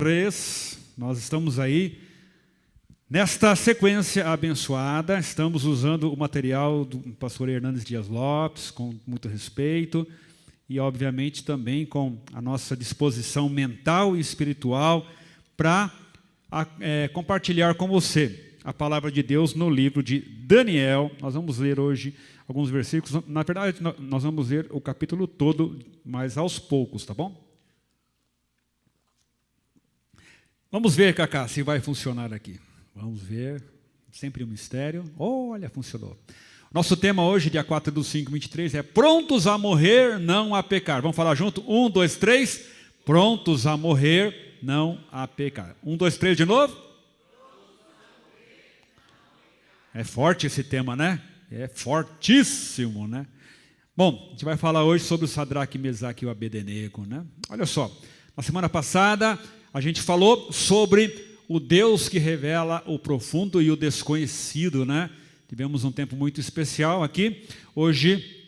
Nós estamos aí nesta sequência abençoada. Estamos usando o material do pastor Hernandes Dias Lopes com muito respeito e obviamente também com a nossa disposição mental e espiritual para compartilhar com você a palavra de Deus no livro de Daniel. Nós vamos ler hoje alguns versículos. Na verdade, nós vamos ler o capítulo todo, mas aos poucos, tá bom? Vamos ver, Cacá, se vai funcionar aqui. Vamos ver. Sempre um mistério. Olha, funcionou. Nosso tema hoje, dia 4/5/23, é prontos a morrer, não a pecar. Vamos falar junto? 1, 2, 3. Prontos a morrer, não a pecar. 1, 2, 3 de novo. É forte esse tema, né? É fortíssimo, né? Bom, a gente vai falar hoje sobre o Sadraque, Mesaque e o Abednego, né? Olha só, na semana passada a gente falou sobre o Deus que revela o profundo e o desconhecido, né? Tivemos um tempo muito especial aqui. Hoje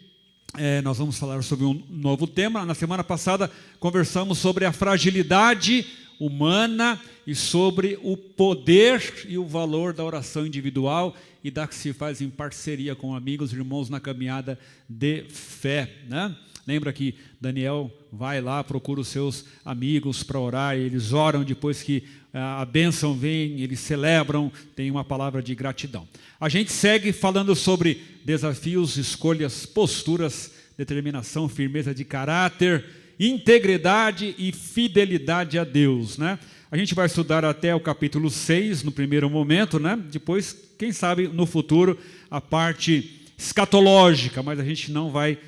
nós vamos falar sobre um novo tema. Na semana passada conversamos sobre a fragilidade humana e sobre o poder e o valor da oração individual e da que se faz em parceria com amigos e irmãos na caminhada de fé, né? Lembra que Daniel vai lá, procura os seus amigos para orar, e eles oram, depois que a bênção vem, eles celebram, tem uma palavra de gratidão. A gente segue falando sobre desafios, escolhas, posturas, determinação, firmeza de caráter, integridade e fidelidade a Deus, né? A gente vai estudar até o capítulo 6 no primeiro momento, né? Depois, quem sabe, no futuro, a parte escatológica, mas a gente não vai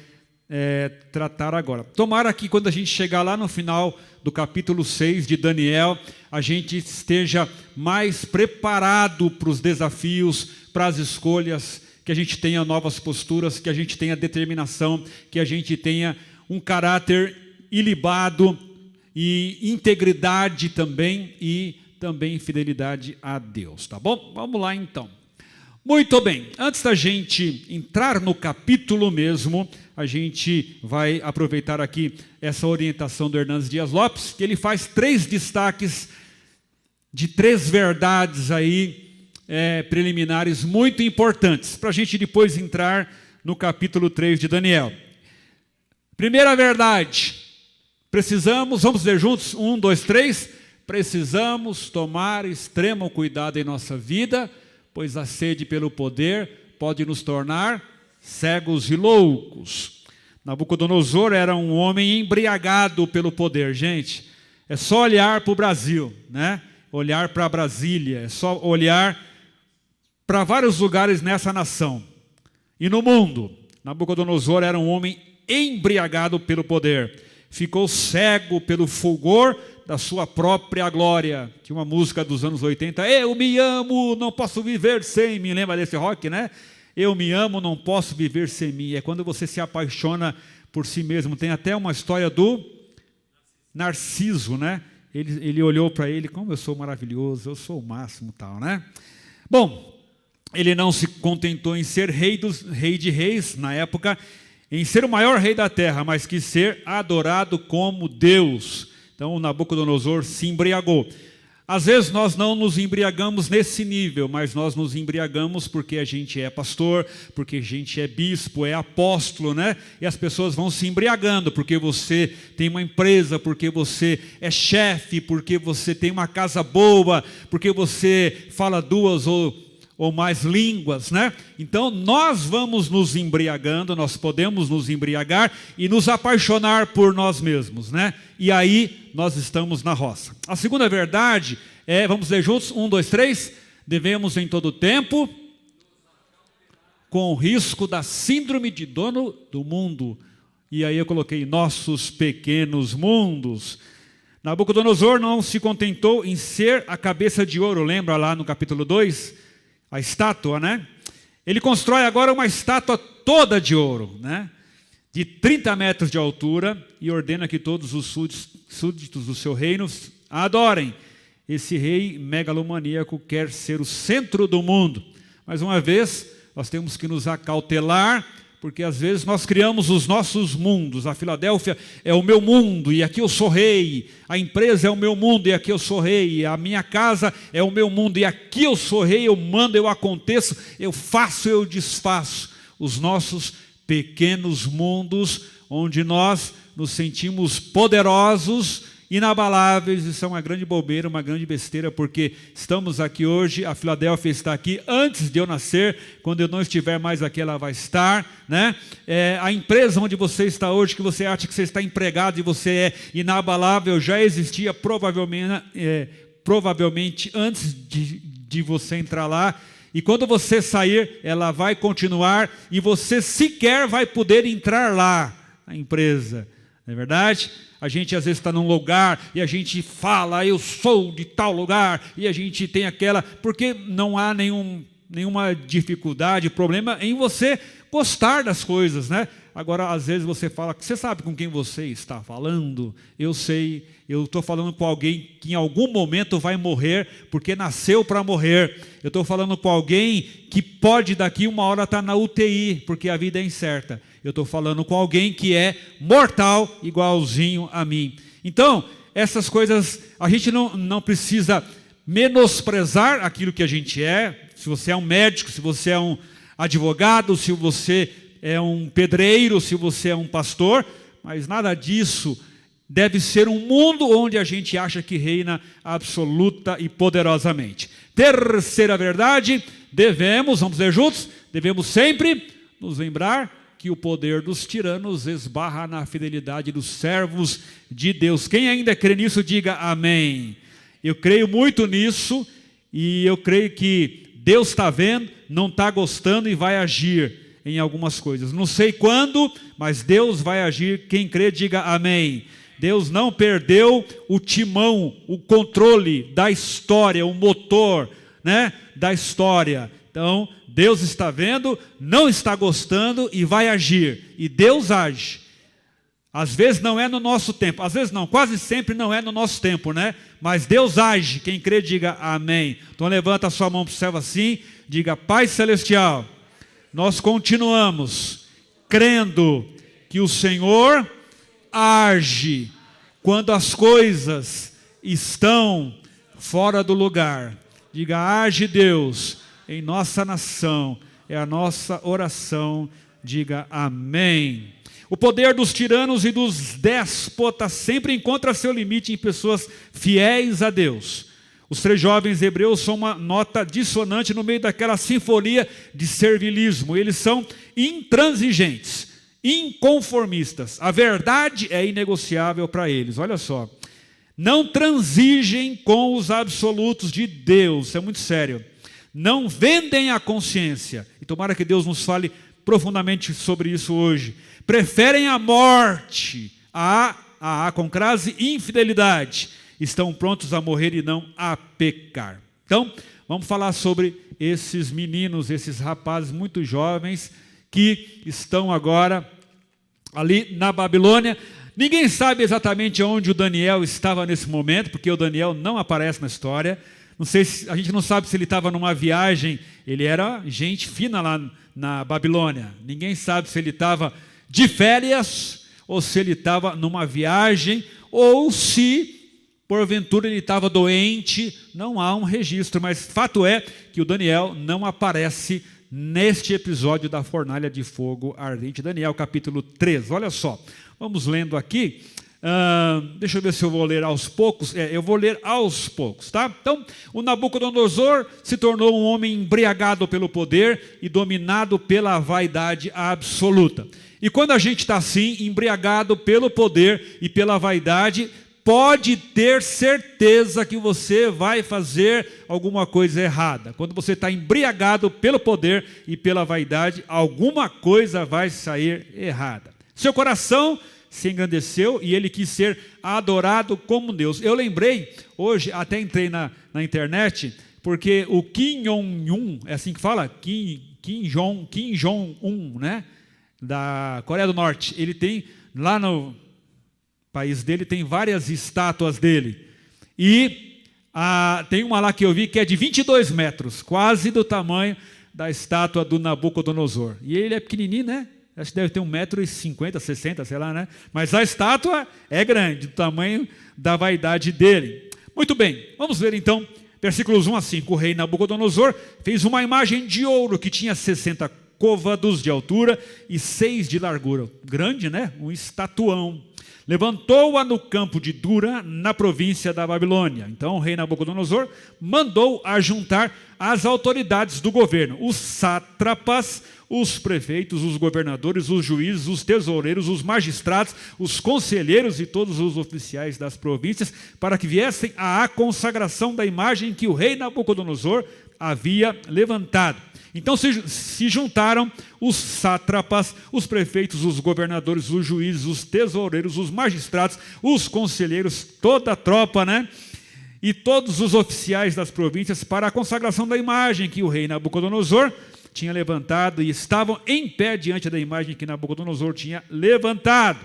tratar agora. Tomara que quando a gente chegar lá no final do capítulo 6 de Daniel, a gente esteja mais preparado para os desafios, para as escolhas, que a gente tenha novas posturas, que a gente tenha determinação, que a gente tenha um caráter ilibado e integridade também, e também fidelidade a Deus, tá bom? Vamos lá então. Muito bem, antes da gente entrar no capítulo mesmo, a gente vai aproveitar aqui essa orientação do Hernandes Dias Lopes, que ele faz 3 destaques de 3 verdades aí, preliminares muito importantes, para a gente depois entrar no capítulo 3 de Daniel. Primeira verdade, vamos ler juntos, 1, 2, 3, precisamos tomar extremo cuidado em nossa vida, pois a sede pelo poder pode nos tornar cegos e loucos. Nabucodonosor era um homem embriagado pelo poder. Gente, é só olhar para o Brasil, né? Olhar para Brasília, é só olhar para vários lugares nessa nação e no mundo. Nabucodonosor era um homem embriagado pelo poder, ficou cego pelo fulgor da sua própria glória. Tinha uma música dos anos 80, eu me amo, não posso viver sem mim. Lembra desse rock, né? Eu me amo, não posso viver sem mim. É quando você se apaixona por si mesmo. Tem até uma história do Narciso, né? Ele olhou para ele, como eu sou maravilhoso, eu sou o máximo, tal, né? Bom, ele não se contentou em ser rei de reis na época, em ser o maior rei da terra, mas quis ser adorado como Deus. Então, o Nabucodonosor se embriagou. Às vezes nós não nos embriagamos nesse nível, mas nós nos embriagamos porque a gente é pastor, porque a gente é bispo, é apóstolo, né? E as pessoas vão se embriagando porque você tem uma empresa, porque você é chefe, porque você tem uma casa boa, porque você fala 2 ou mais línguas, né? Então nós vamos nos embriagando, nós podemos nos embriagar e nos apaixonar por nós mesmos, né? E aí nós estamos na roça. A segunda verdade vamos ler juntos, 1, 2, 3, devemos em todo tempo, com o risco da síndrome de dono do mundo. E aí eu coloquei nossos pequenos mundos. Nabucodonosor não se contentou em ser a cabeça de ouro, lembra lá no capítulo 2? A estátua, né? Ele constrói agora uma estátua toda de ouro, né? De 30 metros de altura, e ordena que todos os súditos do seu reino a adorem. Esse rei megalomaníaco quer ser o centro do mundo. Mais uma vez, nós temos que nos acautelar Porque às vezes nós criamos os nossos mundos. A Filadélfia é o meu mundo e aqui eu sou rei. A empresa é o meu mundo e aqui eu sou rei. A minha casa é o meu mundo e aqui eu sou rei. Eu mando, eu aconteço, eu faço, eu desfaço. Os nossos pequenos mundos, onde nós nos sentimos poderosos, inabaláveis. Isso é uma grande bobeira, uma grande besteira, porque estamos aqui hoje, a Filadélfia está aqui antes de eu nascer, quando eu não estiver mais aqui ela vai estar, né? A empresa onde você está hoje, que você acha que você está empregado e você é inabalável, já existia provavelmente antes de você entrar lá, e quando você sair, ela vai continuar, e você sequer vai poder entrar lá, na empresa, não é verdade? A gente às vezes está num lugar e a gente fala, eu sou de tal lugar, e a gente tem aquela, porque não há nenhuma dificuldade, problema em você gostar das coisas, né? Agora, às vezes você fala, você sabe com quem você está falando? Eu sei, eu estou falando com alguém que em algum momento vai morrer, porque nasceu para morrer. Eu estou falando com alguém que pode daqui uma hora estar na UTI, porque a vida é incerta. Eu estou falando com alguém que é mortal, igualzinho a mim. Então, essas coisas, a gente não precisa menosprezar aquilo que a gente é. Se você é um médico, se você é um advogado, se você é um pedreiro, se você é um pastor, mas nada disso deve ser um mundo onde a gente acha que reina absoluta e poderosamente. Terceira verdade, vamos ler juntos, devemos sempre nos lembrar que o poder dos tiranos esbarra na fidelidade dos servos de Deus. Quem ainda crê nisso, diga amém. Eu creio muito nisso, e eu creio que Deus está vendo, não está gostando e vai agir em algumas coisas. Não sei quando, mas Deus vai agir. Quem crê, diga amém. Deus não perdeu o timão, o controle da história, o motor, né, da história. Então, Deus está vendo, não está gostando e vai agir. E Deus age. Às vezes não é no nosso tempo, às vezes não, quase sempre não é no nosso tempo, né? Mas Deus age. Quem crê, diga amém. Então levanta a sua mão para o céu assim, diga: Pai Celestial, nós continuamos crendo que o Senhor age quando as coisas estão fora do lugar. Diga: age Deus em nossa nação, é a nossa oração. Diga amém. O poder dos tiranos e dos déspotas sempre encontra seu limite em pessoas fiéis a Deus. Os três jovens hebreus são uma nota dissonante no meio daquela sinfonia de servilismo. Eles são intransigentes, inconformistas. A verdade é inegociável para eles. Olha só, não transigem com os absolutos de Deus. Isso é muito sério. Não vendem a consciência. E tomara que Deus nos fale profundamente sobre isso hoje. Preferem a morte, com crase, infidelidade. Estão prontos a morrer e não a pecar. Então, vamos falar sobre esses meninos, esses rapazes muito jovens que estão agora ali na Babilônia. Ninguém sabe exatamente onde o Daniel estava nesse momento, porque o Daniel não aparece na história. Não sei a gente não sabe se ele estava numa viagem. Ele era gente fina lá na Babilônia. Ninguém sabe se ele estava de férias, ou se ele estava numa viagem, ou se porventura ele estava doente. Não há um registro, mas fato é que o Daniel não aparece neste episódio da fornalha de fogo ardente. Daniel capítulo 3, olha só, vamos lendo aqui. Deixa eu ver se eu vou ler aos poucos. Eu vou ler aos poucos, tá? Então, o Nabucodonosor se tornou um homem embriagado pelo poder e dominado pela vaidade absoluta. E quando a gente está assim, embriagado pelo poder e pela vaidade, pode ter certeza que você vai fazer alguma coisa errada. Quando você está embriagado pelo poder e pela vaidade, alguma coisa vai sair errada. Seu coração se engrandeceu e ele quis ser adorado como Deus. Eu lembrei, hoje até entrei na internet, porque o Kim Jong-un, é assim que fala? Kim Jong-un, né? Da Coreia do Norte. Ele tem, lá no país dele, tem várias estátuas dele. E tem uma lá que eu vi que é de 22 metros, quase do tamanho da estátua do Nabucodonosor. E ele é pequenininho, né? Acho que deve ter 1,50 m, 60 sei lá, né? Mas a estátua é grande, do tamanho da vaidade dele. Muito bem, vamos ver então, versículos 1 a 5. O rei Nabucodonosor fez uma imagem de ouro que tinha 60 côvados de altura e 6 de largura. Grande, né? Um estatuão. Levantou-a no campo de Dura, na província da Babilônia. Então o rei Nabucodonosor mandou ajuntar as autoridades do governo, os sátrapas, os prefeitos, os governadores, os juízes, os tesoureiros, os magistrados, os conselheiros e todos os oficiais das províncias, para que viessem à consagração da imagem que o rei Nabucodonosor havia levantado. Então se juntaram os sátrapas, os prefeitos, os governadores, os juízes, os tesoureiros, os magistrados, os conselheiros, toda a tropa, né? E todos os oficiais das províncias para a consagração da imagem que o rei Nabucodonosor tinha levantado, e estavam em pé diante da imagem que Nabucodonosor tinha levantado.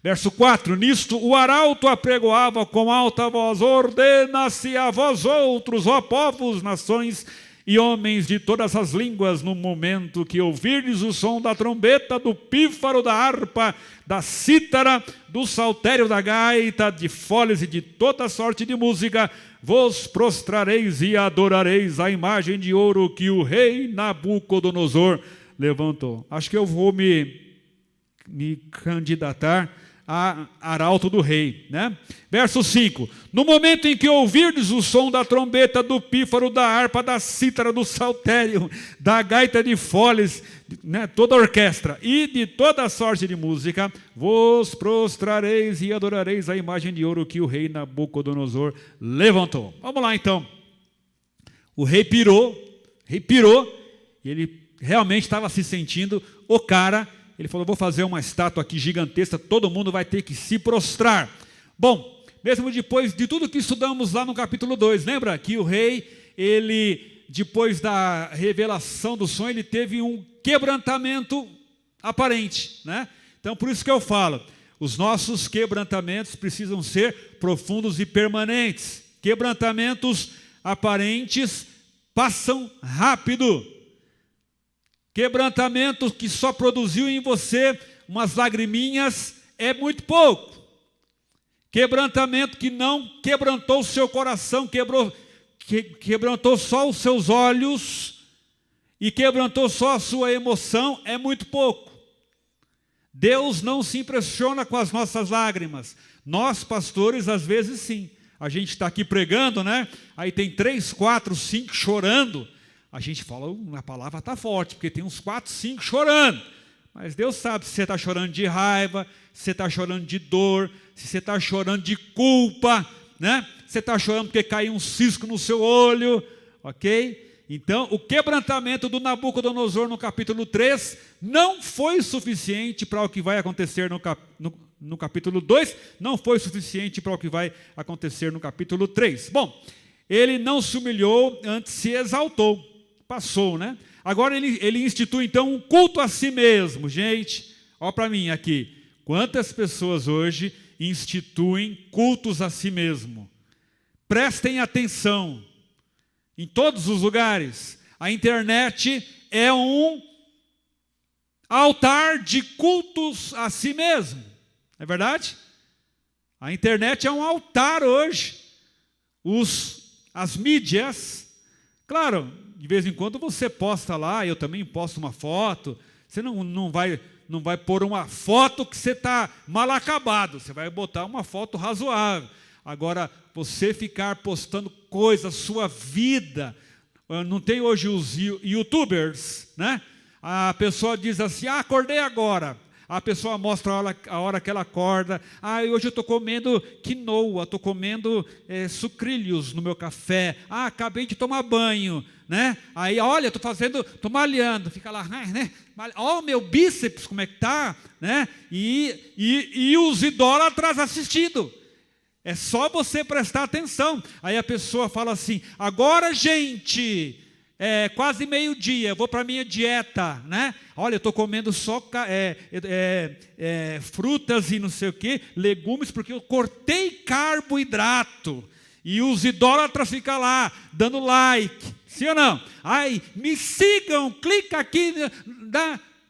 Verso 4, nisto o arauto apregoava com alta voz: ordena-se a vós outros, ó povos, nações e homens de todas as línguas, no momento que ouvirdes o som da trombeta, do pífaro, da harpa, da cítara, do saltério, da gaita, de foles e de toda sorte de música, vos prostrareis e adorareis a imagem de ouro que o rei Nabucodonosor levantou. Acho que eu vou me candidatar a arauto do rei, né? Verso 5, no momento em que ouvirdes o som da trombeta, do pífaro, da harpa, da cítara, do saltério, da gaita de foles, né, toda a orquestra, e de toda sorte de música, vos prostrareis e adorareis a imagem de ouro que o rei Nabucodonosor levantou. Vamos lá então. O rei pirou, e ele realmente estava se sentindo o cara. Ele falou: vou fazer uma estátua aqui gigantesca, todo mundo vai ter que se prostrar. Bom, mesmo depois de tudo que estudamos lá no capítulo 2, lembra que o rei, ele, depois da revelação do sonho, ele teve um quebrantamento aparente, né? Então, por isso que eu falo, os nossos quebrantamentos precisam ser profundos e permanentes. Quebrantamentos aparentes passam rápido. Quebrantamento que só produziu em você umas lagriminhas é muito pouco. Quebrantamento que não quebrantou o seu coração, quebrantou só os seus olhos e quebrantou só a sua emoção é muito pouco. Deus não se impressiona com as nossas lágrimas. Nós, pastores, às vezes sim. A gente está aqui pregando, né? Aí tem 3, 4, 5 chorando. A gente fala: a palavra está forte, porque tem uns 4, 5 chorando. Mas Deus sabe se você está chorando de raiva, se você está chorando de dor, se você está chorando de culpa, né? Se você está chorando porque caiu um cisco no seu olho, ok? Então, o quebrantamento do Nabucodonosor no capítulo 3 não foi suficiente para o que vai acontecer no capítulo 2, não foi suficiente para o que vai acontecer no capítulo 3. Bom, ele não se humilhou, antes se exaltou. Passou, né? Agora ele institui então um culto a si mesmo. Gente, olha para mim aqui. Quantas pessoas hoje instituem cultos a si mesmo? Prestem atenção. Em todos os lugares. A internet é um altar de cultos a si mesmo. Não é verdade? A internet é um altar hoje. As mídias, claro, de vez em quando você posta lá, eu também posto uma foto. Você não vai pôr uma foto que você está mal acabado, você vai botar uma foto razoável. Agora, você ficar postando coisas, sua vida, não tem hoje os youtubers, né? A pessoa diz assim: acordei agora. A pessoa mostra a hora que ela acorda. Hoje eu estou comendo quinoa, estou comendo sucrilhos no meu café. Acabei de tomar banho, né? Aí, olha, estou malhando. Fica lá, né? Ó, meu bíceps, como é que está, né? E os idólatras assistindo. É só você prestar atenção. Aí a pessoa fala assim: agora, gente, quase meio-dia, eu vou para a minha dieta, né? Olha, eu estou comendo só frutas e não sei o que, legumes, porque eu cortei carboidrato. E os idólatras ficam lá, dando like. Sim ou não? Me sigam, clica aqui,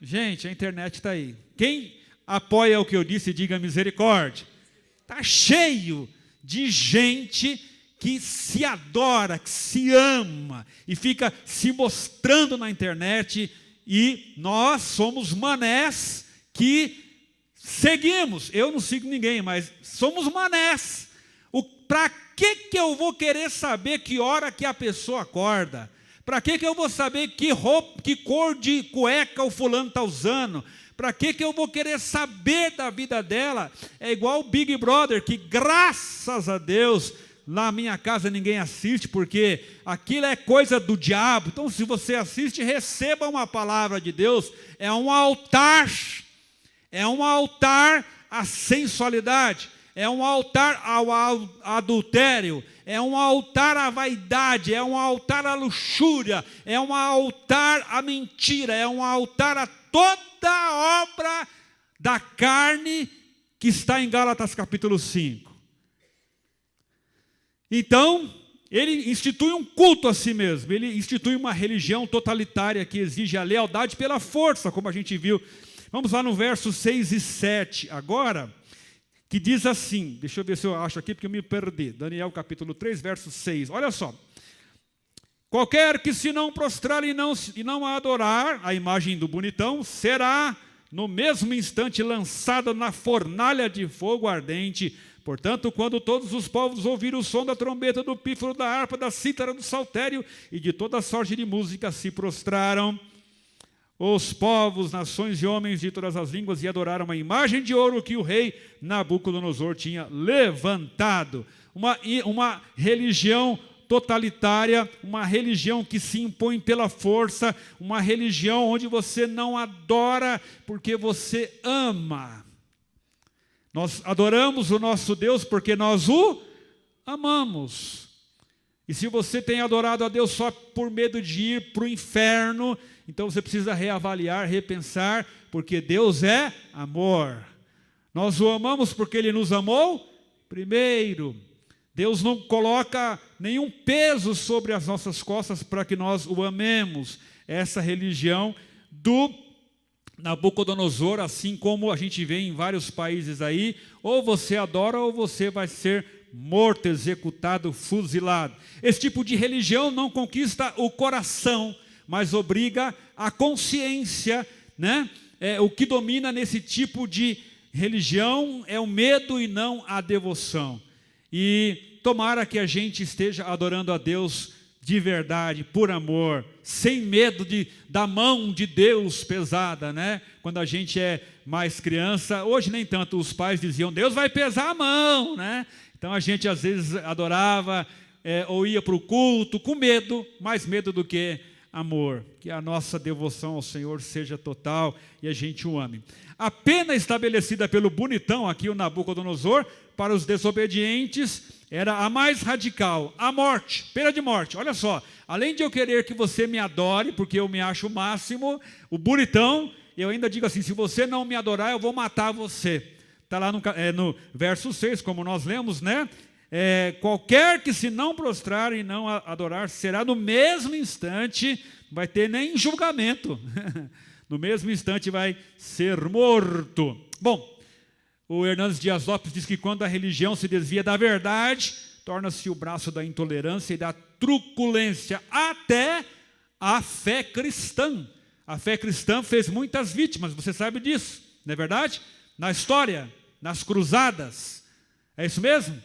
Gente, a internet está aí. Quem apoia o que eu disse, diga misericórdia. Está cheio de gente que se adora, que se ama e fica se mostrando na internet, e nós somos manés que seguimos. Eu não sigo ninguém, mas somos manés. Para que eu vou querer saber que hora que a pessoa acorda? Para que eu vou saber que roupa, que cor de cueca o fulano está usando? Para que eu vou querer saber da vida dela? É igual o Big Brother, que graças a Deus, na minha casa ninguém assiste, porque aquilo é coisa do diabo. Então, se você assiste, receba uma palavra de Deus. É um altar à sensualidade, é um altar ao adultério, é um altar à vaidade, é um altar à luxúria, é um altar à mentira, é um altar a toda obra da carne que está em Gálatas capítulo 5. Então, ele institui um culto a si mesmo, ele institui uma religião totalitária que exige a lealdade pela força, como a gente viu. Vamos lá no verso 6 e 7 agora, que diz assim, deixa eu ver se eu acho aqui, porque eu me perdi. Daniel capítulo 3, verso 6, olha só. Qualquer que se não prostrar e não adorar a imagem do bonitão, será no mesmo instante lançado na fornalha de fogo ardente. Portanto, quando todos os povos ouviram o som da trombeta, do pífaro, da harpa, da cítara, do saltério e de toda sorte de música, se prostraram os povos, nações e homens de todas as línguas e adoraram a imagem de ouro que o rei Nabucodonosor tinha levantado. Uma religião totalitária, uma religião que se impõe pela força, uma religião onde você não adora porque você ama. Nós adoramos o nosso Deus porque nós o amamos. E se você tem adorado a Deus só por medo de ir para o inferno, então você precisa reavaliar, repensar, porque Deus é amor. Nós o amamos porque Ele nos amou primeiro. Deus não coloca nenhum peso sobre as nossas costas para que nós o amemos. Essa religião do Nabucodonosor, assim como a gente vê em vários países aí, ou você adora ou você vai ser morto, executado, fuzilado. Esse tipo de religião não conquista o coração, mas obriga a consciência, né? O que domina nesse tipo de religião é o medo e não a devoção. E tomara que a gente esteja adorando a Deus de verdade, por amor, sem medo da mão de Deus pesada, né? Quando a gente é mais criança, hoje nem tanto, os pais diziam, Deus vai pesar a mão, né? Então a gente às vezes adorava ou ia para o culto com medo, mais medo do que amor. Que a nossa devoção ao Senhor seja total e a gente o ame. A pena estabelecida pelo bonitão aqui, o Nabucodonosor, para os desobedientes, era a mais radical, a morte, pena de morte. Olha só, além de eu querer que você me adore, porque eu me acho o máximo, o bonitão, eu ainda digo assim, se você não me adorar, eu vou matar você. Está lá no verso 6, como nós lemos, né? Qualquer que se não prostrar e não adorar, será no mesmo instante, não vai ter nem julgamento, no mesmo instante vai ser morto. Bom, o Hernandes Dias Lopes diz que quando a religião se desvia da verdade, torna-se o braço da intolerância e da truculência, até a fé cristã. A fé cristã fez muitas vítimas, você sabe disso, não é verdade? Na história, nas cruzadas, é isso mesmo?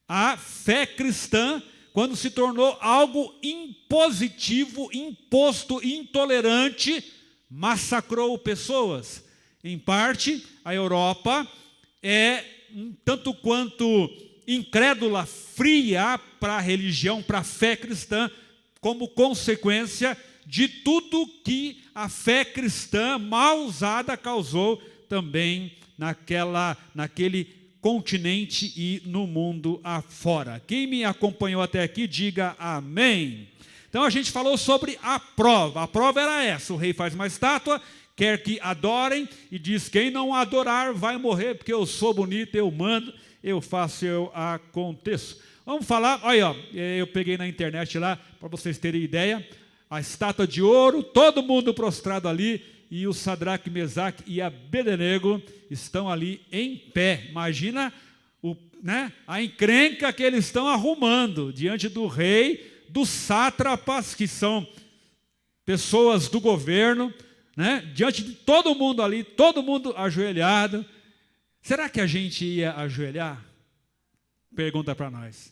A fé cristã, quando se tornou algo impositivo, imposto, intolerante, massacrou pessoas. Em parte, a Europa é um tanto quanto incrédula, fria para a religião, para a fé cristã, como consequência de tudo que a fé cristã mal usada causou também naquele continente e no mundo afora. Quem me acompanhou até aqui, diga amém. Então a gente falou sobre a prova. A prova era essa: o rei faz uma estátua, quer que adorem, e diz, quem não adorar vai morrer, porque eu sou bonito, eu mando, eu faço, eu aconteço. Vamos falar, olha, ó, eu peguei na internet lá, para vocês terem ideia, a estátua de ouro, todo mundo prostrado ali, e o Sadraque, Mesaque e Abdenego estão ali em pé. Imagina a encrenca que eles estão arrumando diante do rei, dos sátrapas, que são pessoas do governo, diante de todo mundo ali, todo mundo ajoelhado. Será que a gente ia ajoelhar? Pergunta para nós.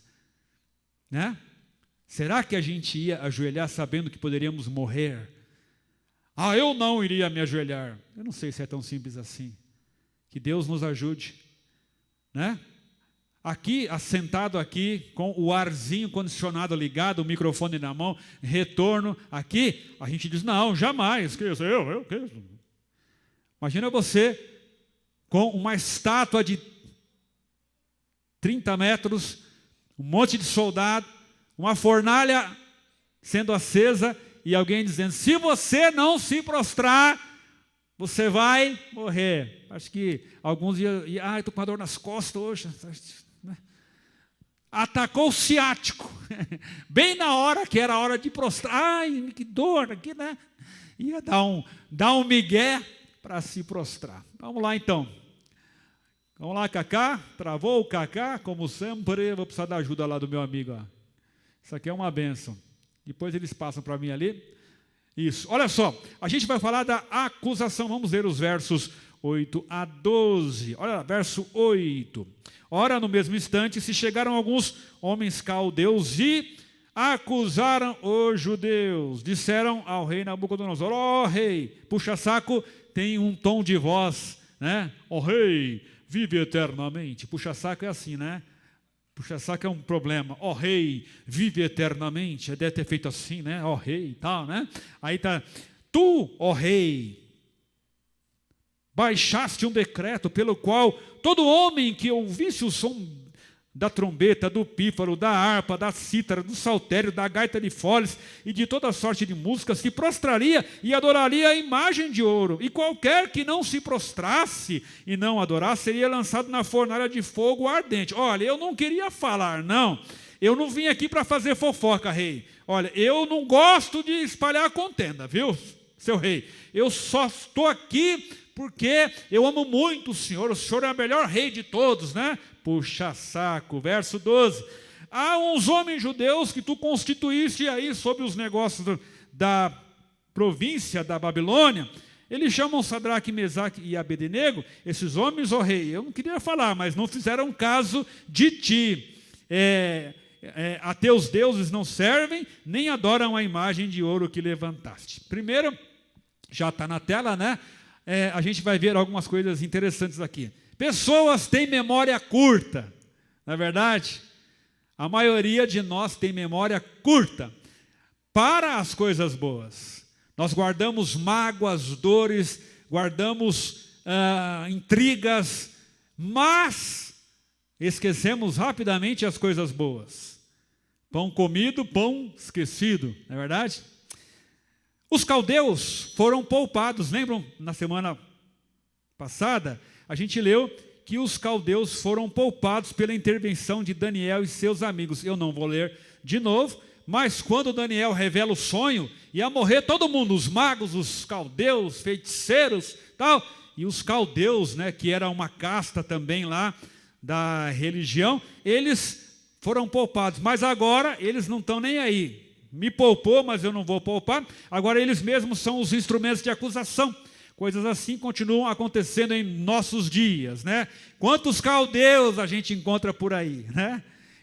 Será que a gente ia ajoelhar sabendo que poderíamos morrer? Eu não iria me ajoelhar. Eu não sei se é tão simples assim. Que Deus nos ajude. Aqui, assentado aqui, com o arzinho condicionado ligado, o microfone na mão, retorno aqui, a gente diz, não, jamais. Eu. Imagina você com uma estátua de 30 metros, um monte de soldado, uma fornalha sendo acesa e alguém dizendo, se você não se prostrar, você vai morrer. Acho que alguns iam, estou com a dor nas costas hoje. Atacou o ciático, bem na hora que era a hora de prostrar. Que dor aqui, Ia dar um migué para se prostrar. Vamos lá então. Vamos lá, Cacá. Travou o Cacá, como sempre. Vou precisar da ajuda lá do meu amigo. Isso aqui é uma bênção. Depois eles passam para mim ali. Isso. Olha só, a gente vai falar da acusação. Vamos ler os versos 8 a 12. Olha lá, verso 8. Ora, no mesmo instante, se chegaram alguns homens caldeus e acusaram os judeus. Disseram ao rei Nabucodonosor, ó rei, puxa-saco tem um tom de voz, ó rei, vive eternamente. Puxa-saco é assim, Puxa-saco é um problema. Ó rei, vive eternamente. Deve ter feito assim, ó rei e tal, Aí tá, tu, ó rei, baixaste um decreto pelo qual todo homem que ouvisse o som da trombeta, do pífaro, da harpa, da cítara, do saltério, da gaita de foles e de toda sorte de músicas se prostraria e adoraria a imagem de ouro. E qualquer que não se prostrasse e não adorasse seria lançado na fornalha de fogo ardente. Olha, eu não queria falar, não. Eu não vim aqui para fazer fofoca, rei. Olha, eu não gosto de espalhar contenda, viu, seu rei? Eu só estou aqui porque eu amo muito o senhor é o melhor rei de todos, Puxa saco, verso 12. Há uns homens judeus que tu constituíste aí sobre os negócios da província da Babilônia. Eles chamam Sadraque, Mesaque e Abdenego. Esses homens, ó rei, eu não queria falar, mas não fizeram caso de ti. A teus deuses não servem, nem adoram a imagem de ouro que levantaste. Primeiro, já está na tela, a gente vai ver algumas coisas interessantes aqui. Pessoas têm memória curta, não é verdade? A maioria de nós tem memória curta para as coisas boas. Nós guardamos mágoas, dores, guardamos intrigas, mas esquecemos rapidamente as coisas boas. Pão comido, pão esquecido, não é verdade? Os caldeus foram poupados. Lembram, na semana passada, a gente leu que os caldeus foram poupados pela intervenção de Daniel e seus amigos. Eu não vou ler de novo, mas quando Daniel revela o sonho, ia morrer todo mundo, os magos, os caldeus, feiticeiros, tal, e os caldeus, que era uma casta também lá da religião, eles foram poupados, mas agora eles não estão nem aí. Me poupou, mas eu não vou poupar. Agora eles mesmos são os instrumentos de acusação. Coisas assim continuam acontecendo em nossos dias, Quantos caldeus a gente encontra por aí,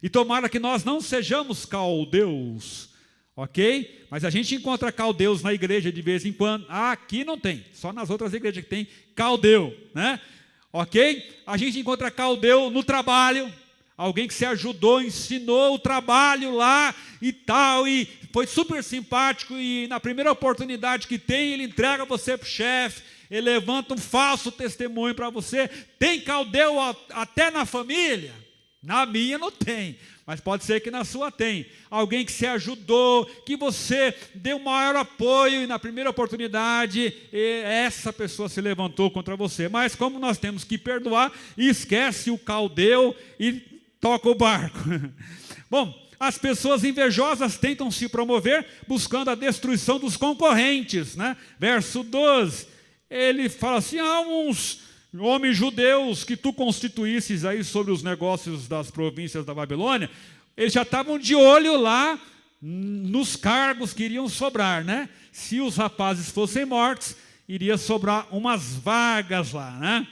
E tomara que nós não sejamos caldeus, ok? Mas a gente encontra caldeus na igreja de vez em quando. Aqui não tem, só nas outras igrejas que tem caldeu, Ok? A gente encontra caldeu no trabalho. Alguém que se ajudou, ensinou o trabalho lá e tal, e foi super simpático, e na primeira oportunidade que tem, ele entrega você para o chefe, ele levanta um falso testemunho para você. Tem caldeu até na família? Na minha não tem, mas pode ser que na sua tem. Alguém que se ajudou, que você deu maior apoio, e na primeira oportunidade, essa pessoa se levantou contra você. Mas como nós temos que perdoar, esquece o caldeu e toca o barco. Bom, as pessoas invejosas tentam se promover buscando a destruição dos concorrentes, Verso 12. ele fala assim, uns homens judeus que tu constituísses aí sobre os negócios das províncias da Babilônia, eles já estavam de olho lá nos cargos que iriam sobrar, né? Se os rapazes fossem mortos, iria sobrar umas vagas lá, né?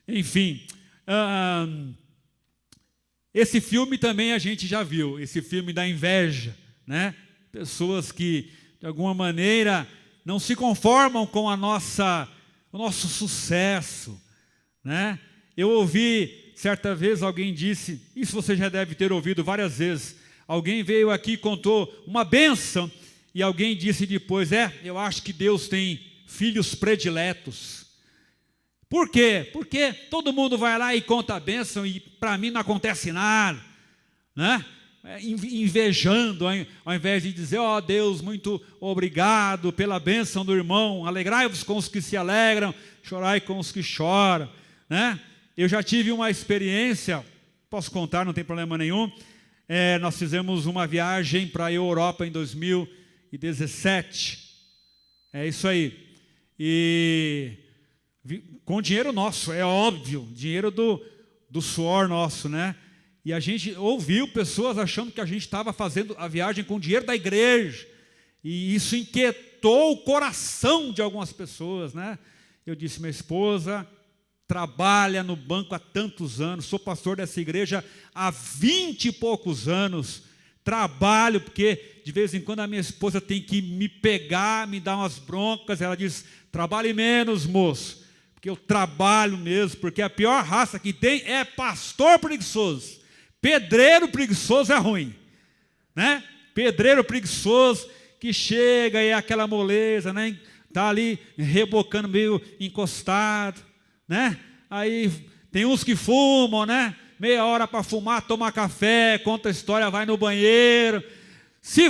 Enfim, esse filme também a gente já viu, esse filme da inveja, né? Pessoas que, de alguma maneira, não se conformam com o nosso sucesso, né? Eu ouvi, certa vez, alguém disse, isso você já deve ter ouvido várias vezes, alguém veio aqui e contou uma bênção, e alguém disse depois, eu acho que Deus tem filhos prediletos. Por quê? Porque todo mundo vai lá e conta a bênção e para mim não acontece nada, né? Invejando, ao invés de dizer, Deus, muito obrigado pela bênção do irmão, alegrai-vos com os que se alegram, chorai com os que choram, né? Eu já tive uma experiência, posso contar, não tem problema nenhum, nós fizemos uma viagem para a Europa em 2017, é isso aí, e com dinheiro nosso, é óbvio, dinheiro do suor nosso, né? E a gente ouviu pessoas achando que a gente estava fazendo a viagem com dinheiro da igreja. E isso inquietou o coração de algumas pessoas, né? Eu disse, minha esposa trabalha no banco há tantos anos, sou pastor dessa igreja há 20 e poucos anos, trabalho, porque de vez em quando a minha esposa tem que me pegar, me dar umas broncas, ela diz, trabalhe menos, moço, porque eu trabalho mesmo, porque a pior raça que tem é pastor preguiçoso. Pedreiro preguiçoso é ruim, né? Pedreiro preguiçoso que chega e é aquela moleza, né? Está ali rebocando meio encostado, né? Aí tem uns que fumam, né? Meia hora para fumar, toma café, conta a história, vai no banheiro. Se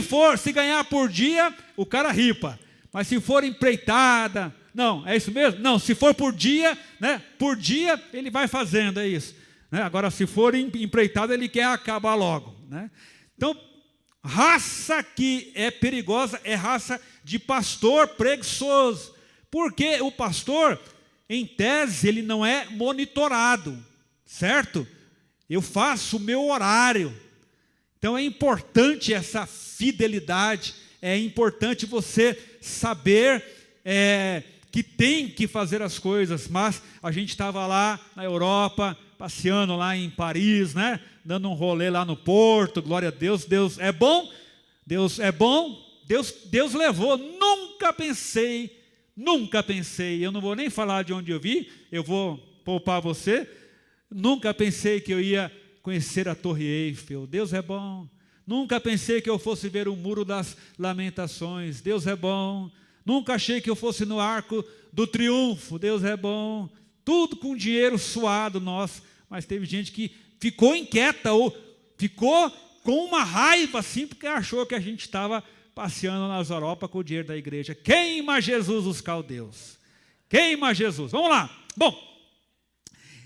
ganhar por dia, o cara ripa. Mas se for empreitada, não, é isso mesmo? Não, se for por dia, né? Por dia ele vai fazendo, é isso. Né? Agora, se for empreitado, ele quer acabar logo, né? Então, raça que é perigosa é raça de pastor preguiçoso, porque o pastor, em tese, ele não é monitorado, certo? Eu faço o meu horário, então é importante essa fidelidade, é importante você saber que tem que fazer as coisas, mas a gente estava lá na Europa, passeando lá em Paris, né? Dando um rolê lá no Porto, glória a Deus, Deus é bom, Deus levou, nunca pensei, eu não vou nem falar de onde eu vi, eu vou poupar você, nunca pensei que eu ia conhecer a Torre Eiffel, Deus é bom, nunca pensei que eu fosse ver o Muro das Lamentações, Deus é bom, nunca achei que eu fosse no Arco do Triunfo, Deus é bom, tudo com dinheiro suado nosso, mas teve gente que ficou inquieta ou ficou com uma raiva assim, porque achou que a gente estava passeando nas Europa com o dinheiro da igreja. Queima Jesus os caldeus, queima Jesus. Vamos lá. Bom,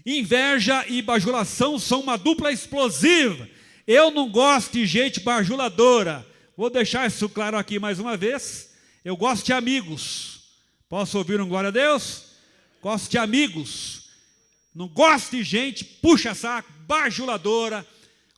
inveja e bajulação são uma dupla explosiva. Eu não gosto de gente bajuladora. Vou deixar isso claro aqui mais uma vez. Eu gosto de amigos. Posso ouvir um glória a Deus? Gosto de amigos. Não gosto de gente puxa-saco, bajuladora.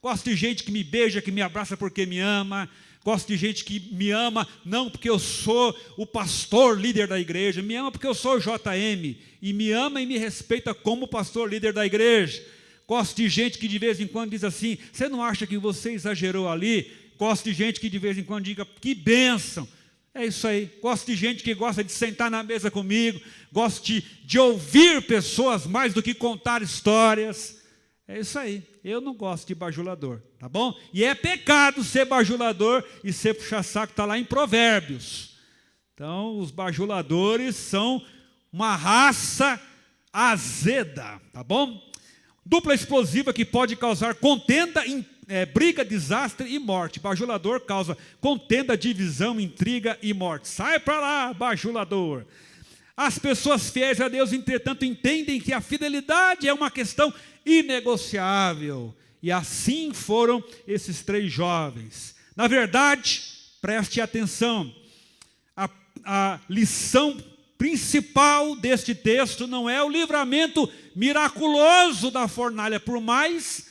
Gosto de gente que me beija, que me abraça porque me ama. Gosto de gente que me ama, não porque eu sou o pastor líder da igreja, me ama porque eu sou o JM, e me ama e me respeita como pastor líder da igreja. Gosto de gente que de vez em quando diz assim, você não acha que você exagerou ali? Gosto de gente que de vez em quando diga, que bênção. É isso aí, gosto de gente que gosta de sentar na mesa comigo, gosto de ouvir pessoas mais do que contar histórias. É isso aí, eu não gosto de bajulador, tá bom? E é pecado ser bajulador e ser puxa-saco, está lá em Provérbios. Então, os bajuladores são uma raça azeda, tá bom? Dupla explosiva que pode causar contenda, briga, desastre e morte. Bajulador causa contenda, divisão, intriga e morte. Sai para lá, bajulador. As pessoas fiéis a Deus, entretanto, entendem que a fidelidade é uma questão inegociável. E assim foram esses 3 jovens. Na verdade, preste atenção, a lição principal deste texto não é o livramento miraculoso da fornalha, por mais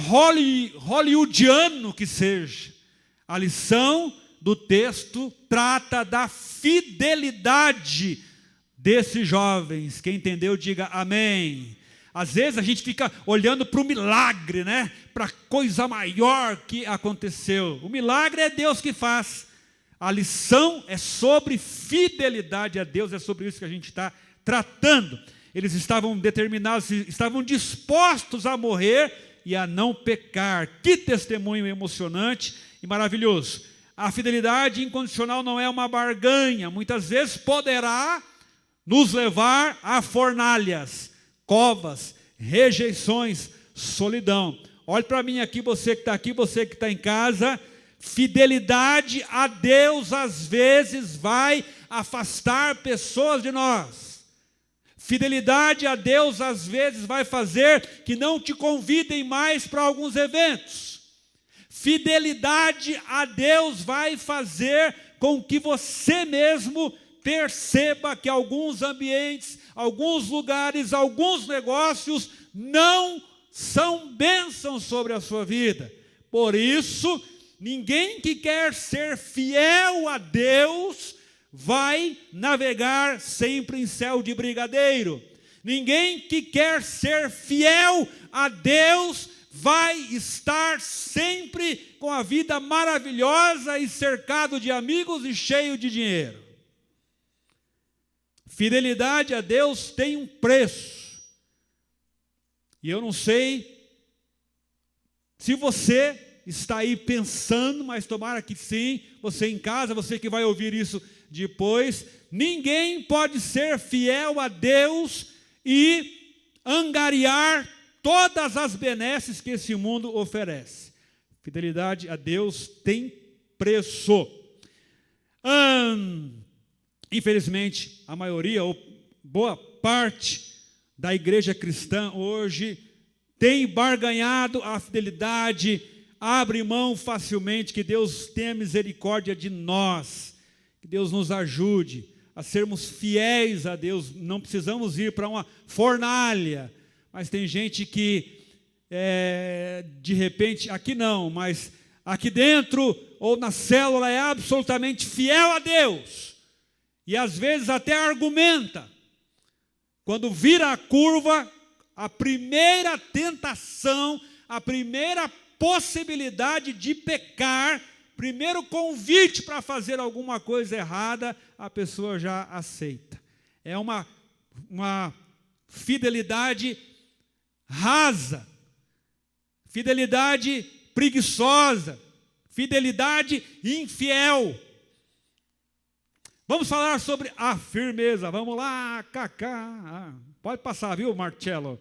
hollywoodiano que seja. A lição do texto trata da fidelidade desses jovens. Quem entendeu, diga amém. Às vezes a gente fica olhando para o milagre, né? Para a coisa maior que aconteceu. O milagre é Deus que faz. A lição é sobre fidelidade a Deus, é sobre isso que a gente está tratando. Eles estavam determinados, estavam dispostos a morrer e a não pecar. Que testemunho emocionante e maravilhoso. A fidelidade incondicional não é uma barganha. Muitas vezes poderá nos levar a fornalhas, covas, rejeições, solidão. Olhe para mim aqui, você que está aqui, você que está em casa. Fidelidade a Deus às vezes vai afastar pessoas de nós. Fidelidade a Deus às vezes vai fazer que não te convidem mais para alguns eventos. Fidelidade a Deus vai fazer com que você mesmo perceba que alguns ambientes, alguns lugares, alguns negócios não são bênçãos sobre a sua vida. Por isso, ninguém que quer ser fiel a Deus vai navegar sempre em céu de brigadeiro. Ninguém que quer ser fiel a Deus vai estar sempre com a vida maravilhosa e cercado de amigos e cheio de dinheiro. Fidelidade a Deus tem um preço. E eu não sei se você está aí pensando, mas tomara que sim, você em casa, você que vai ouvir isso depois. Ninguém pode ser fiel a Deus e angariar todas as benesses que esse mundo oferece. Fidelidade a Deus tem preço. Infelizmente, a maioria, ou boa parte da igreja cristã hoje tem barganhado a fidelidade, abre mão facilmente. Que Deus tenha misericórdia de nós, que Deus nos ajude a sermos fiéis a Deus. Não precisamos ir para uma fornalha, mas tem gente que, de repente, aqui não, mas aqui dentro ou na célula é absolutamente fiel a Deus. E às vezes até argumenta. Quando vira a curva, a primeira tentação, a primeira possibilidade de pecar, primeiro convite para fazer alguma coisa errada, a pessoa já aceita. É uma fidelidade rasa, fidelidade preguiçosa, fidelidade infiel. Vamos falar sobre a firmeza. Vamos lá, Cacá. Pode passar, viu, Marcelo?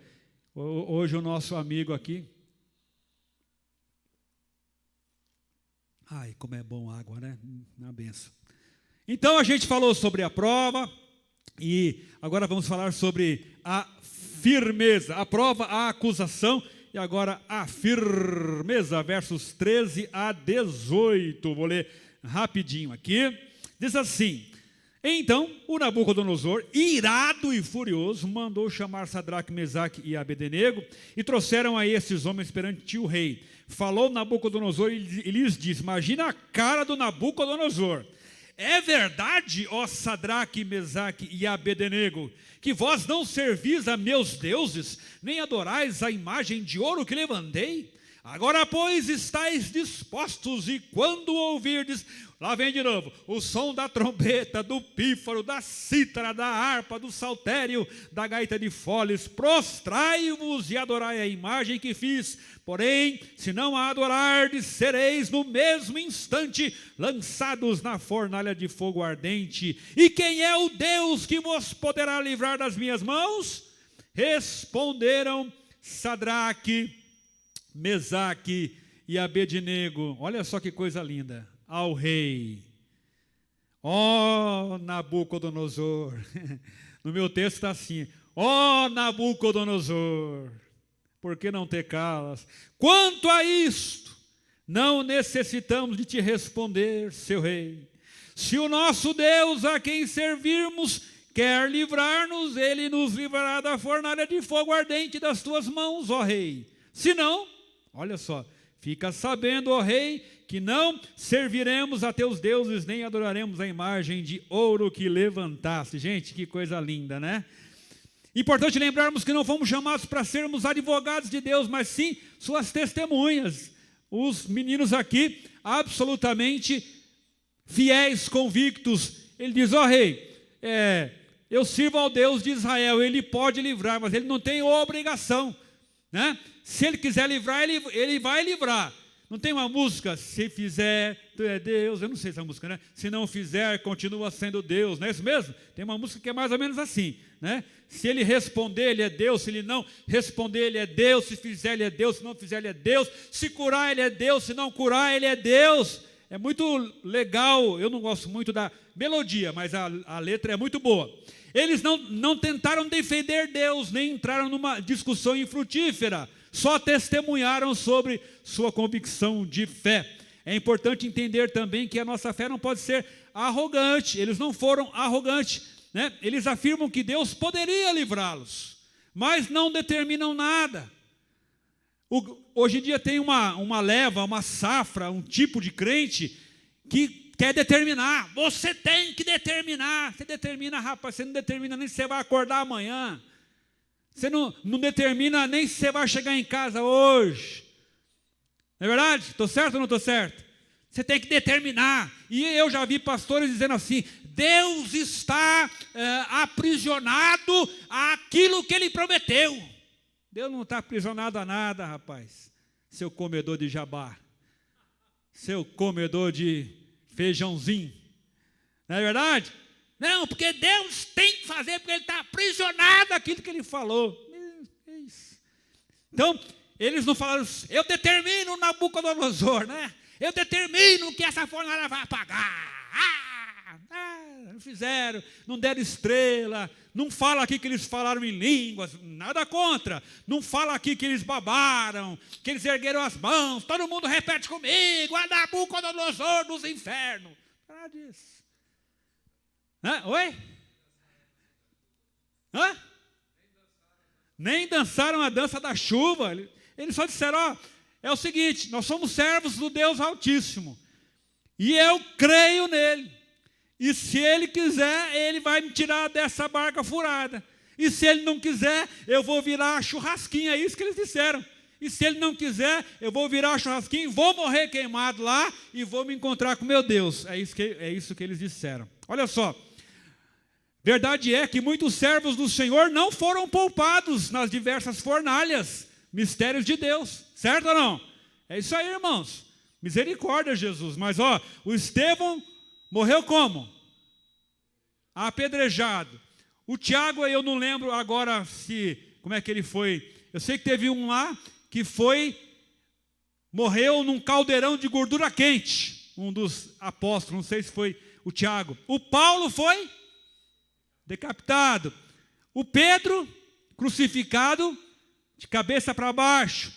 Hoje o nosso amigo aqui. Ai, como é bom água, né? Uma benção. Então a gente falou sobre a prova e agora vamos falar sobre a firmeza. A prova, a acusação e agora a firmeza, versos 13 a 18. Vou ler rapidinho aqui. Diz assim: então o Nabucodonosor, irado e furioso, mandou chamar Sadraque, Mesaque e Abednego e trouxeram a esses homens perante o rei. Falou Nabucodonosor e lhes disse: imagina a cara do Nabucodonosor. É verdade, ó Sadraque, Mesaque e Abednego, que vós não servis a meus deuses, nem adorais a imagem de ouro que levantei? Agora, pois, estáis dispostos, e quando ouvirdes, lá vem de novo, o som da trombeta, do pífaro, da cítara, da harpa, do saltério, da gaita de foles, prostrai-vos e adorai a imagem que fiz. Porém, se não a adorardes, sereis no mesmo instante lançados na fornalha de fogo ardente. E quem é o Deus que vos poderá livrar das minhas mãos? Responderam Sadraque, Mesaque e Abednego. Olha só que coisa linda. Ao rei: ó Nabucodonosor. No meu texto está assim: ó Nabucodonosor, por que não te calas? Quanto a isto, não necessitamos de te responder, seu rei. Se o nosso Deus, a quem servirmos, quer livrar-nos, ele nos livrará da fornalha de fogo ardente das tuas mãos, ó rei. Se não, olha só, fica sabendo, ó rei, que não serviremos a teus deuses, nem adoraremos a imagem de ouro que levantaste. Gente, que coisa linda, né? Importante lembrarmos que não fomos chamados para sermos advogados de Deus, mas sim suas testemunhas. Os meninos aqui, absolutamente fiéis, convictos. Ele diz, ó rei, eu sirvo ao Deus de Israel, ele pode livrar, mas ele não tem obrigação, né? Se ele quiser livrar, ele vai livrar. Não tem uma música, se fizer, tu é Deus, eu não sei essa música, né? Se não fizer, continua sendo Deus, não é isso mesmo? Tem uma música que é mais ou menos assim, né? Se ele responder, ele é Deus, se ele não responder, ele é Deus, se fizer, ele é Deus, se não fizer, ele é Deus, se curar, ele é Deus, se não curar, ele é Deus. É muito legal, eu não gosto muito da melodia, mas a letra é muito boa. Eles não tentaram defender Deus, nem entraram numa discussão infrutífera, só testemunharam sobre sua convicção de fé. É importante entender também que a nossa fé não pode ser arrogante. Eles não foram arrogantes, né? Eles afirmam que Deus poderia livrá-los, mas não determinam nada. Hoje em dia tem uma leva, uma safra, um tipo de crente que quer determinar. Você tem que determinar. Você determina, rapaz, você não determina nem se você vai acordar amanhã. Você não determina nem se você vai chegar em casa hoje. Não é verdade? Estou certo ou não estou certo? Você tem que determinar. E eu já vi pastores dizendo assim, Deus está aprisionado àquilo que Ele prometeu. Deus não está aprisionado a nada, rapaz. Seu comedor de jabá. Seu comedor de feijãozinho. Não é verdade? Não, porque Deus tem que fazer, porque Ele está aprisionado àquilo que Ele falou. É isso. Então, eles não falaram, eu determino Nabucodonosor, né? Eu determino que essa fornalha vai apagar. Não fizeram, não deram estrela, não fala aqui que eles falaram em línguas, nada contra. Não fala aqui que eles babaram, que eles ergueram as mãos. Todo mundo repete comigo, a Nabucodonosor dos infernos. Nada disso. Oi? Hã? Nem dançaram a dança da chuva. Eles só disseram, é o seguinte, nós somos servos do Deus Altíssimo. E eu creio nele. E se ele quiser, ele vai me tirar dessa barca furada. E se ele não quiser, eu vou virar churrasquinho. É isso que eles disseram. E se ele não quiser, eu vou virar churrasquinho, vou morrer queimado lá e vou me encontrar com meu Deus. É isso que eles disseram. Olha só. Verdade é que muitos servos do Senhor não foram poupados nas diversas fornalhas, mistérios de Deus, certo ou não? É isso aí, irmãos, misericórdia, Jesus. Mas o Estevão morreu como? Apedrejado. O Tiago, eu não lembro agora como é que ele foi. Eu sei que teve um lá que morreu num caldeirão de gordura quente, um dos apóstolos, não sei se foi o Tiago. O Paulo foi decapitado. O Pedro, crucificado de cabeça para baixo.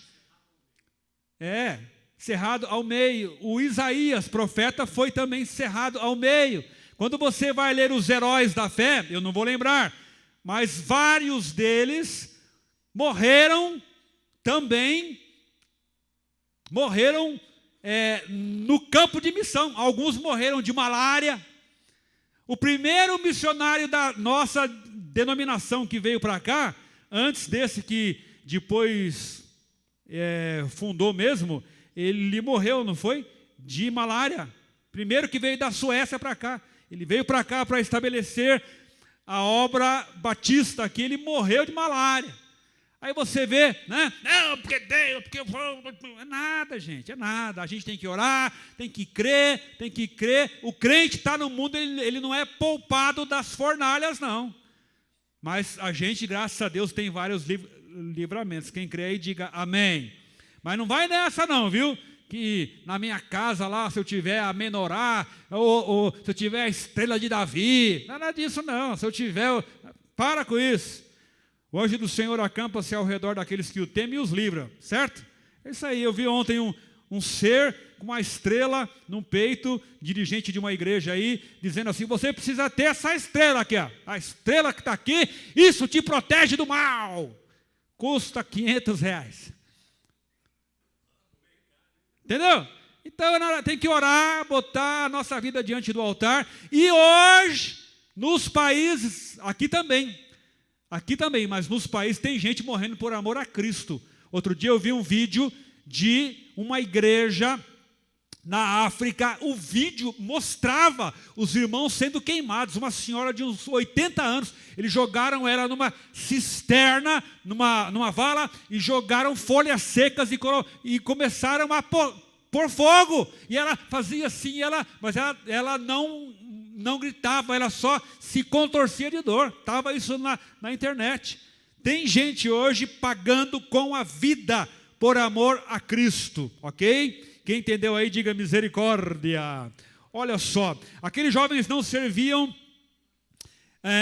Cerrado ao meio. O Isaías, profeta, foi também cerrado ao meio. Quando você vai ler os heróis da fé, eu não vou lembrar, mas vários deles morreram também, no campo de missão. Alguns morreram de malária. O primeiro missionário da nossa denominação que veio para cá, antes desse que depois fundou mesmo, ele morreu, não foi? De malária. Primeiro que veio da Suécia para cá. Ele veio para cá para estabelecer a obra batista aqui, ele morreu de malária. Aí você vê, né? Não, porque Deus, porque eu vou. É nada, gente, é nada. A gente tem que orar, tem que crer. O crente está no mundo, ele não é poupado das fornalhas, não. Mas a gente, graças a Deus, tem vários livramentos. Quem crê aí, diga amém. Mas não vai nessa não, viu? Que na minha casa lá, se eu tiver a menorá, ou se eu tiver a estrela de Davi, nada disso não. Se eu tiver, para com isso. O anjo do Senhor acampa-se ao redor daqueles que o temem e os livra, certo? É isso aí, eu vi ontem um um ser com uma estrela no peito, dirigente de uma igreja aí, dizendo assim, você precisa ter essa estrela aqui, ó. A estrela que está aqui, isso te protege do mal. Custa R$500. Entendeu? Então tem que orar, botar a nossa vida diante do altar. E hoje, nos países, aqui também, mas nos países tem gente morrendo por amor a Cristo. Outro dia eu vi um vídeo de uma igreja na África. O vídeo mostrava os irmãos sendo queimados. Uma senhora de uns 80 anos, eles jogaram ela numa cisterna, numa vala, e jogaram folhas secas e começaram a pôr fogo. E ela fazia assim, mas ela não gritava, ela só se contorcia de dor. Estava isso na internet. Tem gente hoje pagando com a vida por amor a Cristo, ok? Quem entendeu aí, diga misericórdia. Olha só, aqueles jovens não serviam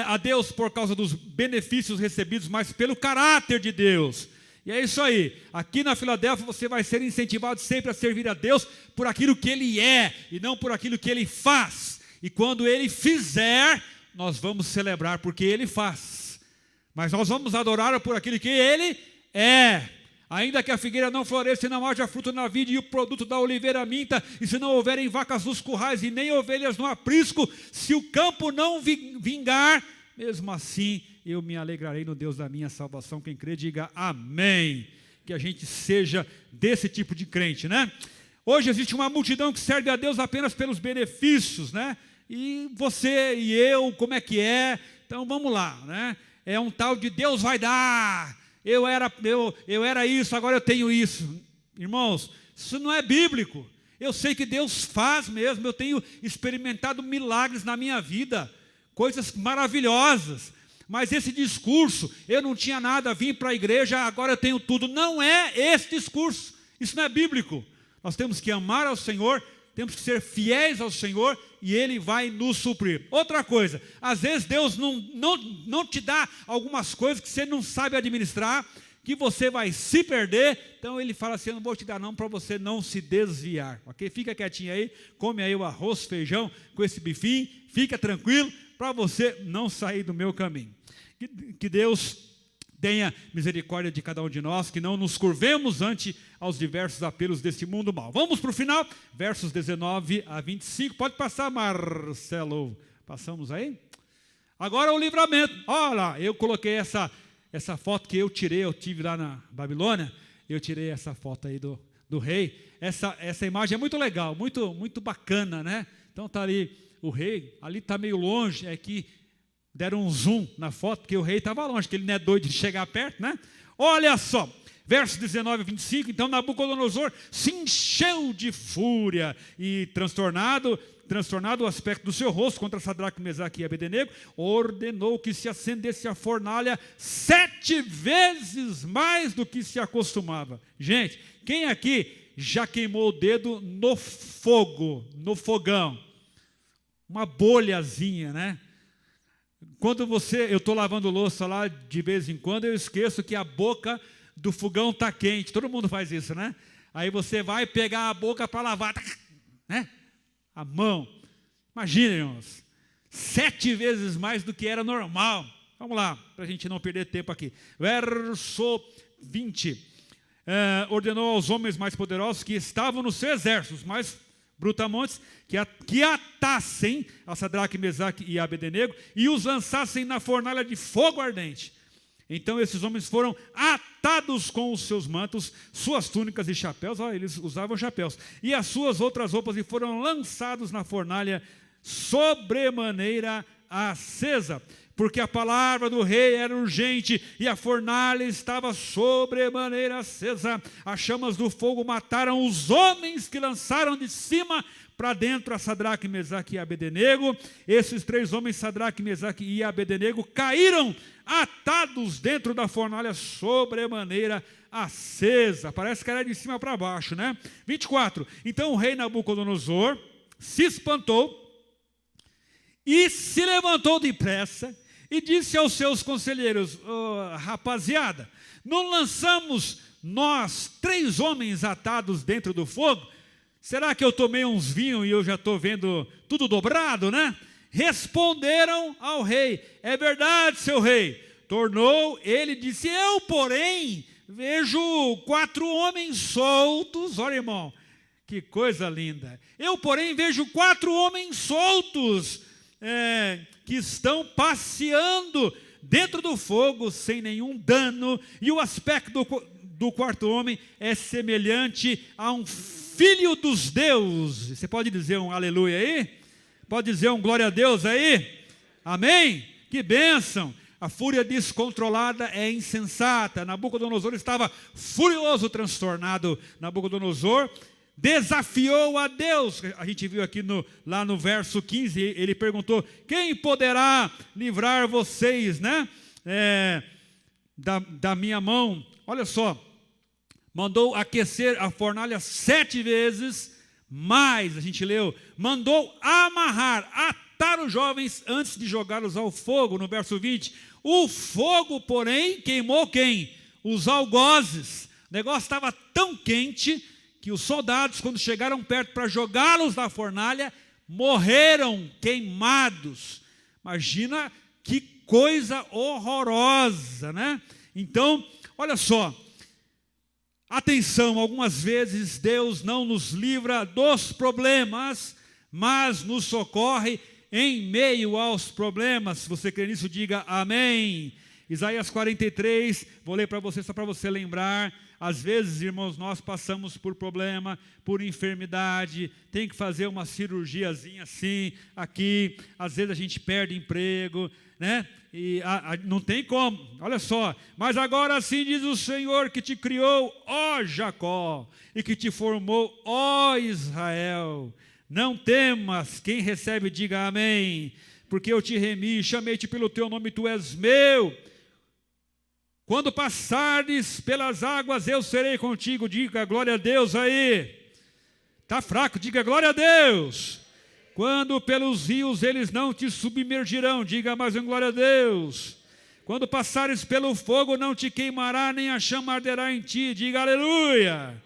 a Deus por causa dos benefícios recebidos, mas pelo caráter de Deus. E é isso aí. Aqui na Filadélfia você vai ser incentivado sempre a servir a Deus por aquilo que Ele é e não por aquilo que Ele faz. E quando Ele fizer, nós vamos celebrar porque Ele faz. Mas nós vamos adorar por aquilo que Ele é. Ainda que a figueira não floresça e não haja fruto na vide e o produto da oliveira minta, e se não houverem vacas nos currais e nem ovelhas no aprisco, se o campo não vingar, mesmo assim eu me alegrarei no Deus da minha salvação. Quem crê, diga amém. Que a gente seja desse tipo de crente, né? Hoje existe uma multidão que serve a Deus apenas pelos benefícios, né? E você e eu, como é que é? Então vamos lá, né? É um tal de Deus vai dar. Eu era isso, agora eu tenho isso. Irmãos, isso não é bíblico. Eu sei que Deus faz mesmo. Eu tenho experimentado milagres na minha vida, coisas maravilhosas. Mas esse discurso, eu não tinha nada, vim para a igreja, agora eu tenho tudo. Não é esse discurso. Isso não é bíblico. Nós temos que amar ao Senhor, temos que ser fiéis ao Senhor e Ele vai nos suprir. Outra coisa, às vezes Deus não te dá algumas coisas que você não sabe administrar, que você vai se perder, então Ele fala assim, eu não vou te dar não, para você não se desviar, ok? Fica quietinho aí, come aí o arroz, feijão com esse bifinho, fica tranquilo, para você não sair do meu caminho. Que Deus tenha misericórdia de cada um de nós, que não nos curvemos ante aos diversos apelos desse mundo mal. Vamos para o final, versos 19 a 25. Pode passar, Marcelo. Passamos aí? Agora o livramento. Olha lá, eu coloquei essa foto que eu tive lá na Babilônia. Eu tirei essa foto aí do rei. Essa imagem é muito legal, muito, muito bacana, né? Então está ali o rei, ali está meio longe, é que deram um zoom na foto, porque o rei estava longe, que ele não é doido de chegar perto, né? Olha só, versos 19 e 25, então Nabucodonosor se encheu de fúria e transtornado o aspecto do seu rosto contra Sadraque, Mesaque e Abednego, ordenou que se acendesse a fornalha 7 vezes mais do que se acostumava. Gente, quem aqui já queimou o dedo no fogo, no fogão? Uma bolhazinha, né? Quando eu estou lavando louça lá, de vez em quando, eu esqueço que a boca do fogão está quente. Todo mundo faz isso, né? Aí você vai pegar a boca para lavar, né? A mão. Imagina, irmãos, 7 vezes mais do que era normal. Vamos lá, para a gente não perder tempo aqui. Verso 20. Ordenou aos homens mais poderosos que estavam no seu exército, os mais brutamontes, que atassem a Sadraque, Mesaque e Abednego e os lançassem na fornalha de fogo ardente. Então esses homens foram atados com os seus mantos, suas túnicas e chapéus, eles usavam chapéus, e as suas outras roupas, e foram lançados na fornalha sobremaneira acesa, porque a palavra do rei era urgente, e a fornalha estava sobremaneira acesa. As chamas do fogo mataram os homens que lançaram de cima para dentro a Sadraque, Mesaque e Abednego. Esses 3 homens, Sadraque, Mesaque e Abednego, caíram atados dentro da fornalha sobremaneira acesa. Parece que era de cima para baixo, né? 24. Então o rei Nabucodonosor se espantou e se levantou depressa e disse aos seus conselheiros: rapaziada, não lançamos nós 3 homens atados dentro do fogo? Será que eu tomei uns vinhos e eu já estou vendo tudo dobrado, né? Responderam ao rei: é verdade, seu rei. Tornou ele e disse: eu, porém, vejo 4 homens soltos. Olha, irmão, que coisa linda. Eu, porém, vejo 4 homens soltos que estão passeando dentro do fogo sem nenhum dano, e o aspecto do 4º homem é semelhante a um filho dos deuses. Você pode dizer um aleluia aí? Pode dizer um glória a Deus aí? Amém? Que bênção! A fúria descontrolada é insensata. Nabucodonosor estava furioso, transtornado. Nabucodonosor desafiou a Deus. A gente viu aqui lá no verso 15, ele perguntou: quem poderá livrar vocês, né? Da minha mão? Olha só, mandou aquecer a fornalha 7 vezes, mais, a gente leu, mandou amarrar, atar os jovens antes de jogá-los ao fogo. No verso 20, o fogo, porém, queimou quem? Os algozes. O negócio estava tão quente que os soldados, quando chegaram perto para jogá-los na fornalha, morreram queimados. Imagina que coisa horrorosa, né? Então, olha só, atenção, algumas vezes Deus não nos livra dos problemas, mas nos socorre em meio aos problemas. Se você crê nisso, diga amém. Isaías 43, vou ler para você, só para você lembrar. Às vezes, irmãos, nós passamos por problema, por enfermidade, tem que fazer uma cirurgiazinha assim, aqui. Às vezes a gente perde emprego, né? E não tem como, olha só. Mas agora assim diz o Senhor que te criou, ó Jacó, e que te formou, ó Israel. Não temas, quem recebe diga amém, porque eu te remi, chamei-te pelo teu nome, tu és meu. Quando passares pelas águas, eu serei contigo. Diga glória a Deus aí. Está fraco, diga glória a Deus. Quando pelos rios eles não te submergirão, diga mais um glória a Deus. Quando passares pelo fogo não te queimará, nem a chama arderá em ti, diga aleluia.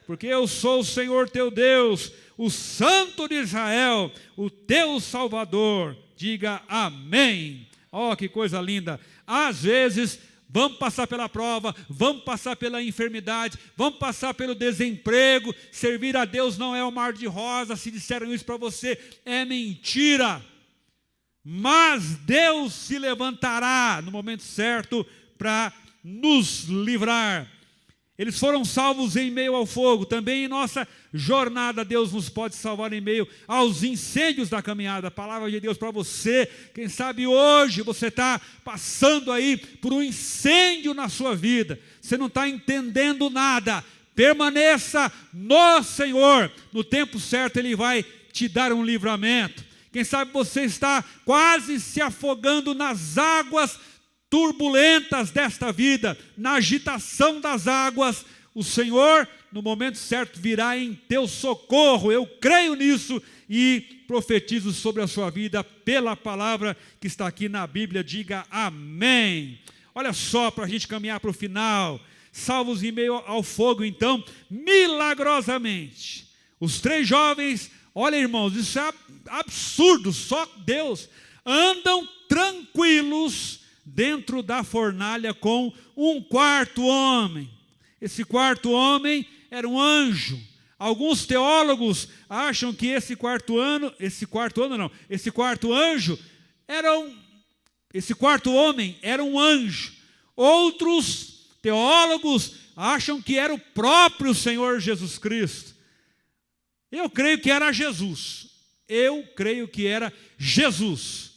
Porque eu sou o Senhor teu Deus, o Santo de Israel, o teu Salvador, diga amém. Oh, que coisa linda. Às vezes vamos passar pela prova, vamos passar pela enfermidade, vamos passar pelo desemprego. Servir a Deus não é um mar de rosas. Se disseram isso para você, é mentira. Mas Deus se levantará no momento certo para nos livrar. Eles foram salvos em meio ao fogo. Também em nossa jornada, Deus nos pode salvar em meio aos incêndios da caminhada. A palavra de Deus para você. Quem sabe hoje você está passando aí por um incêndio na sua vida. Você não está entendendo nada. Permaneça no Senhor. No tempo certo Ele vai te dar um livramento. Quem sabe você está quase se afogando nas águas turbulentas desta vida, na agitação das águas. O Senhor, no momento certo, virá em teu socorro. Eu creio nisso e profetizo sobre a sua vida pela palavra que está aqui na Bíblia. Diga amém. Olha só, para a gente caminhar para o final. Salvos em meio ao fogo, então, milagrosamente, os 3 jovens, olha, irmãos, isso é absurdo, só Deus, andam tranquilos dentro da fornalha com um 4º homem. Esse 4º homem era um anjo. Alguns teólogos acham que esse quarto homem era um anjo. Outros teólogos acham que era o próprio Senhor Jesus Cristo. Eu creio que era Jesus.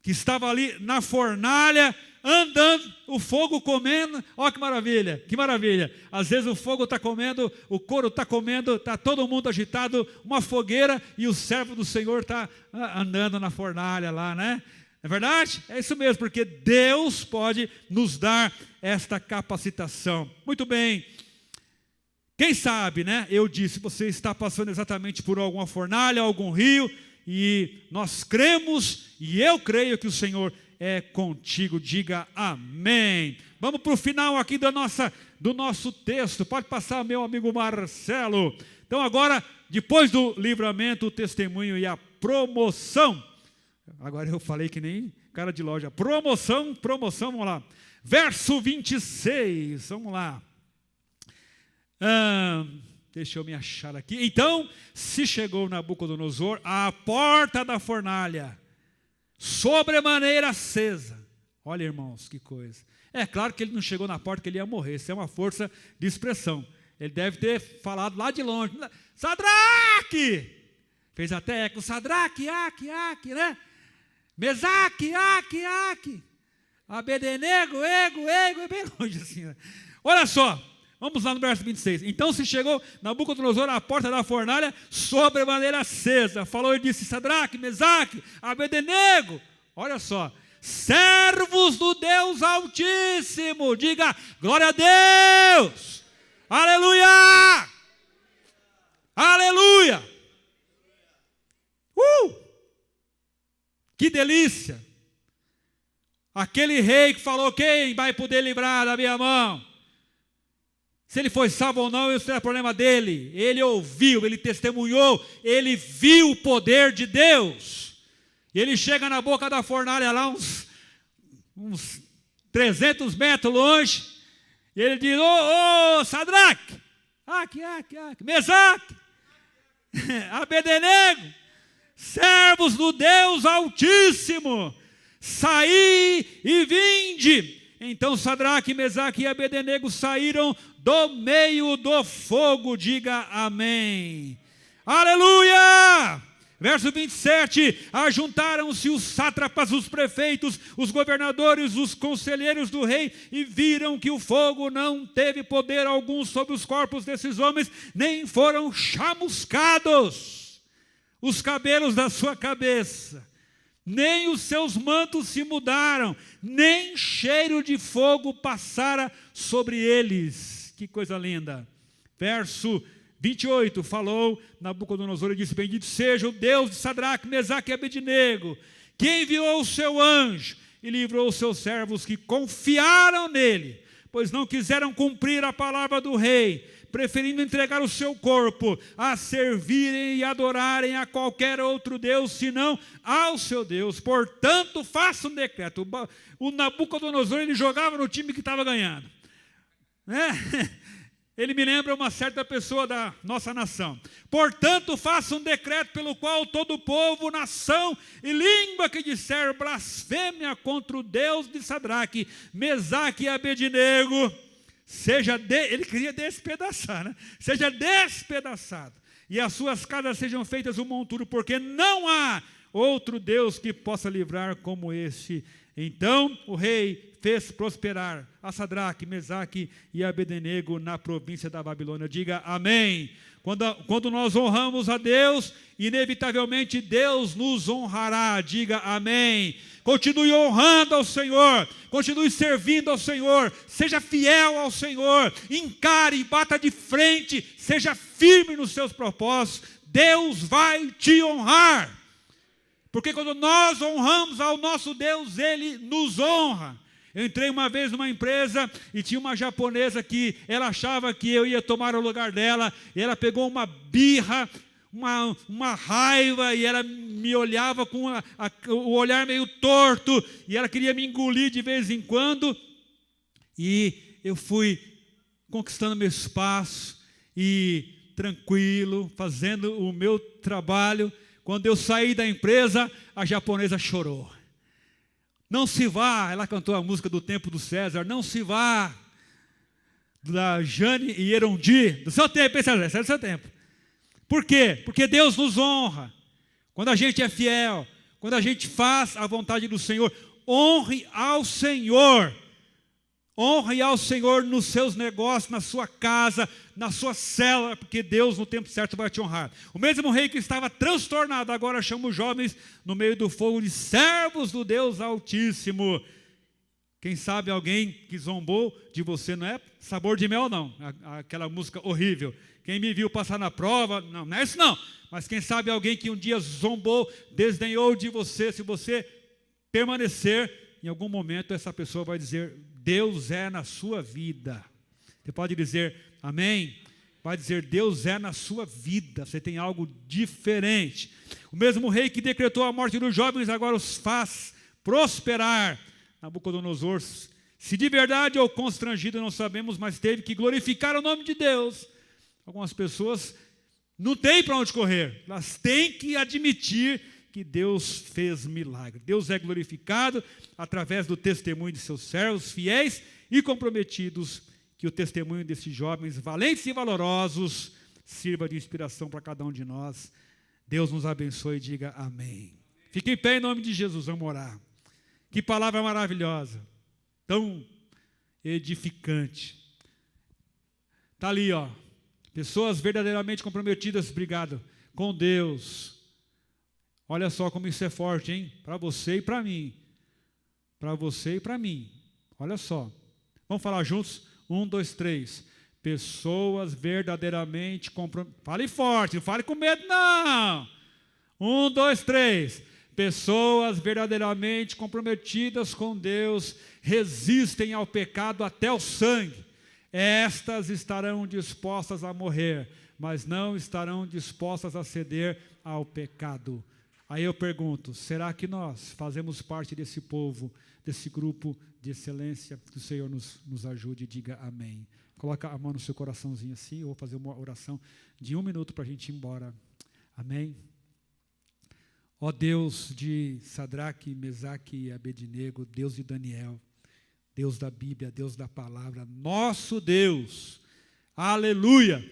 Que estava ali na fornalha, andando, o fogo comendo. Olha que maravilha, que maravilha. Às vezes o fogo está comendo, o couro está comendo, está todo mundo agitado, uma fogueira, e o servo do Senhor está andando na fornalha lá, né? É verdade? É isso mesmo, porque Deus pode nos dar esta capacitação. Muito bem. Quem sabe, né? Eu disse, você está passando exatamente por alguma fornalha, algum rio, e nós cremos, e eu creio que o Senhor, é contigo. Diga amém. Vamos para o final aqui do nosso texto. Pode passar, meu amigo Marcelo. Então agora, depois do livramento, o testemunho e a promoção. Agora eu falei que nem cara de loja. Promoção, vamos lá. Verso 26, vamos lá. Deixa eu me achar aqui. Então, se chegou Nabucodonosor à porta da fornalha, sobremaneira acesa. Olha, irmãos, que coisa. É claro que ele não chegou na porta que ele ia morrer. Isso é uma força de expressão. Ele deve ter falado lá de longe. Sadraque! Fez até eco. Sadraque, Aque, né? Mesaque, Aque. Abednego, ego, é bem longe assim. Né? Olha só. Vamos lá no verso 26. Então se chegou Nabucodonosor à porta da fornalha, sobremaneira acesa. Falou e disse: Sadraque, Mesaque, Abednego. Olha só. Servos do Deus Altíssimo. Diga glória a Deus. Aleluia. Aleluia. Que delícia. Aquele rei que falou: quem vai poder livrar da minha mão? Se ele foi salvo ou não, isso é problema dele. Ele ouviu, ele testemunhou, ele viu o poder de Deus. E ele chega na boca da fornalha lá, uns 300 metros longe, e ele diz: ô Sadraque, Aque, Mesaque, Abednego, servos do Deus Altíssimo, saí e vinde. Então Sadraque, Mesaque e Abednego saíram do meio do fogo. Diga amém. Aleluia! Verso 27, ajuntaram-se os sátrapas, os prefeitos, os governadores, os conselheiros do rei, e viram que o fogo não teve poder algum sobre os corpos desses homens, nem foram chamuscados os cabelos da sua cabeça, nem os seus mantos se mudaram, nem cheiro de fogo passara sobre eles. Que coisa linda. Verso 28, falou Nabucodonosor e disse: bendito seja o Deus de Sadraque, Mesaque e Abednego, que enviou o seu anjo e livrou os seus servos que confiaram nele, pois não quiseram cumprir a palavra do rei, preferindo entregar o seu corpo a servirem e adorarem a qualquer outro Deus, senão ao seu Deus. Portanto, faça um decreto. O Nabucodonosor, ele jogava no time que estava ganhando. Ele me lembra uma certa pessoa da nossa nação. Portanto, faça um decreto pelo qual todo povo, nação e língua que disser blasfêmia contra o Deus de Sadraque, Mesaque e Abednego, ele queria despedaçar, né? Seja despedaçado, e as suas casas sejam feitas um monturo, porque não há outro Deus que possa livrar como este. Então o rei fez prosperar a Sadraque, Mesaque e Abednego na província da Babilônia. Diga amém. Quando nós honramos a Deus, inevitavelmente Deus nos honrará. Diga amém. Continue honrando ao Senhor, continue servindo ao Senhor, seja fiel ao Senhor, encare e bata de frente, seja firme nos seus propósitos. Deus vai te honrar. Porque quando nós honramos ao nosso Deus, Ele nos honra. Eu entrei uma vez numa empresa e tinha uma japonesa que ela achava que eu ia tomar o lugar dela. E ela pegou uma birra, uma raiva, e ela me olhava com o olhar meio torto. E ela queria me engolir de vez em quando. E eu fui conquistando meu espaço e tranquilo, fazendo o meu trabalho. Quando eu saí da empresa, a japonesa chorou. Não se vá, ela cantou a música do Tempo do César, não se vá, da Jane e Erondi, do seu tempo, hein, César? Esse é do seu tempo. Por quê? Porque Deus nos honra. Quando a gente é fiel, quando a gente faz a vontade do Senhor, honre ao Senhor. Honre ao Senhor nos seus negócios, na sua casa, na sua célula, porque Deus no tempo certo vai te honrar. O mesmo rei que estava transtornado, agora chama os jovens no meio do fogo de servos do Deus Altíssimo. Quem sabe alguém que zombou de você, não é sabor de mel não, aquela música horrível. Quem me viu passar na prova, não é isso não. Mas quem sabe alguém que um dia zombou, desdenhou de você, se você permanecer, em algum momento essa pessoa vai dizer, Deus é na sua vida. Você pode dizer, amém? Vai dizer, Deus é na sua vida, você tem algo diferente. O mesmo rei que decretou a morte dos jovens, agora os faz prosperar. Nabucodonosor, se de verdade ou constrangido, não sabemos, mas teve que glorificar o nome de Deus. Algumas pessoas não têm para onde correr, elas têm que admitir que Deus fez milagre. Deus é glorificado através do testemunho de seus servos fiéis e comprometidos, que o testemunho desses jovens valentes e valorosos sirva de inspiração para cada um de nós. Deus nos abençoe e diga amém. Fique em pé em nome de Jesus, vamos orar. Que palavra maravilhosa, tão edificante. Está ali, ó, pessoas verdadeiramente comprometidas, obrigado, com Deus. Olha só como isso é forte, hein? Para você e para mim. Para você e para mim. Olha só. Vamos falar juntos? 1, 2, 3. Pessoas verdadeiramente comprometidas. Fale forte, não fale com medo, não. 1, 2, 3. Pessoas verdadeiramente comprometidas com Deus resistem ao pecado até o sangue. Estas estarão dispostas a morrer, mas não estarão dispostas a ceder ao pecado. Aí eu pergunto, será que nós fazemos parte desse povo, desse grupo de excelência? Que o Senhor nos ajude e diga amém. Coloca a mão no seu coraçãozinho assim, eu vou fazer uma oração de 1 minuto para a gente ir embora. Amém? Ó Deus de Sadraque, Mesaque e Abednego, Deus de Daniel, Deus da Bíblia, Deus da palavra, nosso Deus, aleluia,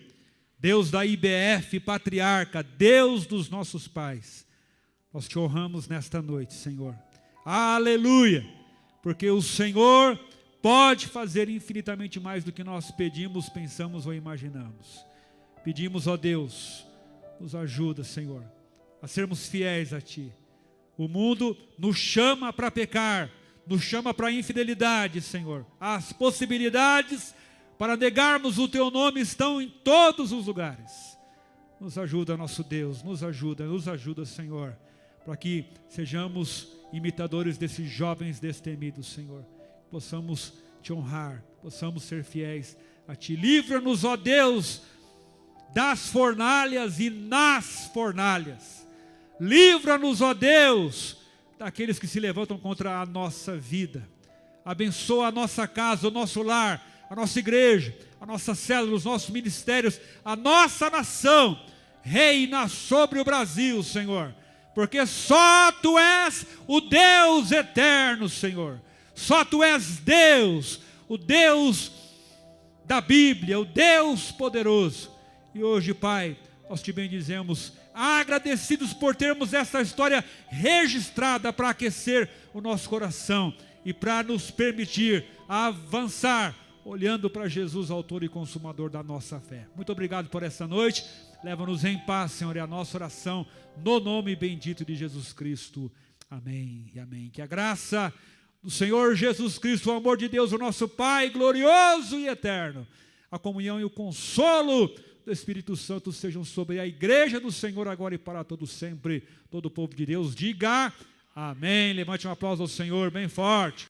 Deus da IBF, patriarca, Deus dos nossos pais, nós te honramos nesta noite, Senhor, aleluia, porque o Senhor pode fazer infinitamente mais do que nós pedimos, pensamos ou imaginamos. Pedimos, ó Deus, nos ajuda, Senhor, a sermos fiéis a Ti. O mundo nos chama para pecar, nos chama para a infidelidade, Senhor. As possibilidades para negarmos o Teu nome estão em todos os lugares. Nos ajuda, nosso Deus, nos ajuda, Senhor, para que sejamos imitadores desses jovens destemidos, Senhor. Possamos Te honrar, possamos ser fiéis a Ti. Livra-nos, ó Deus, das fornalhas e nas fornalhas. Livra-nos, ó Deus, daqueles que se levantam contra a nossa vida. Abençoa a nossa casa, o nosso lar, a nossa igreja, a nossa célula, os nossos ministérios, a nossa nação. Reina sobre o Brasil, Senhor, porque só Tu és o Deus eterno, Senhor. Só Tu és Deus, o Deus da Bíblia, o Deus poderoso. E hoje, Pai, nós Te bendizemos, agradecidos por termos essa história registrada para aquecer o nosso coração e para nos permitir avançar, olhando para Jesus, autor e consumador da nossa fé. Muito obrigado por essa noite. Leva-nos em paz, Senhor, é a nossa oração no nome bendito de Jesus Cristo. Amém e amém. Que a graça do Senhor Jesus Cristo, o amor de Deus, o nosso Pai glorioso e eterno, a comunhão e o consolo do Espírito Santo sejam sobre a igreja do Senhor agora e para todo sempre. Todo o povo de Deus diga amém. Levante um aplauso ao Senhor bem forte.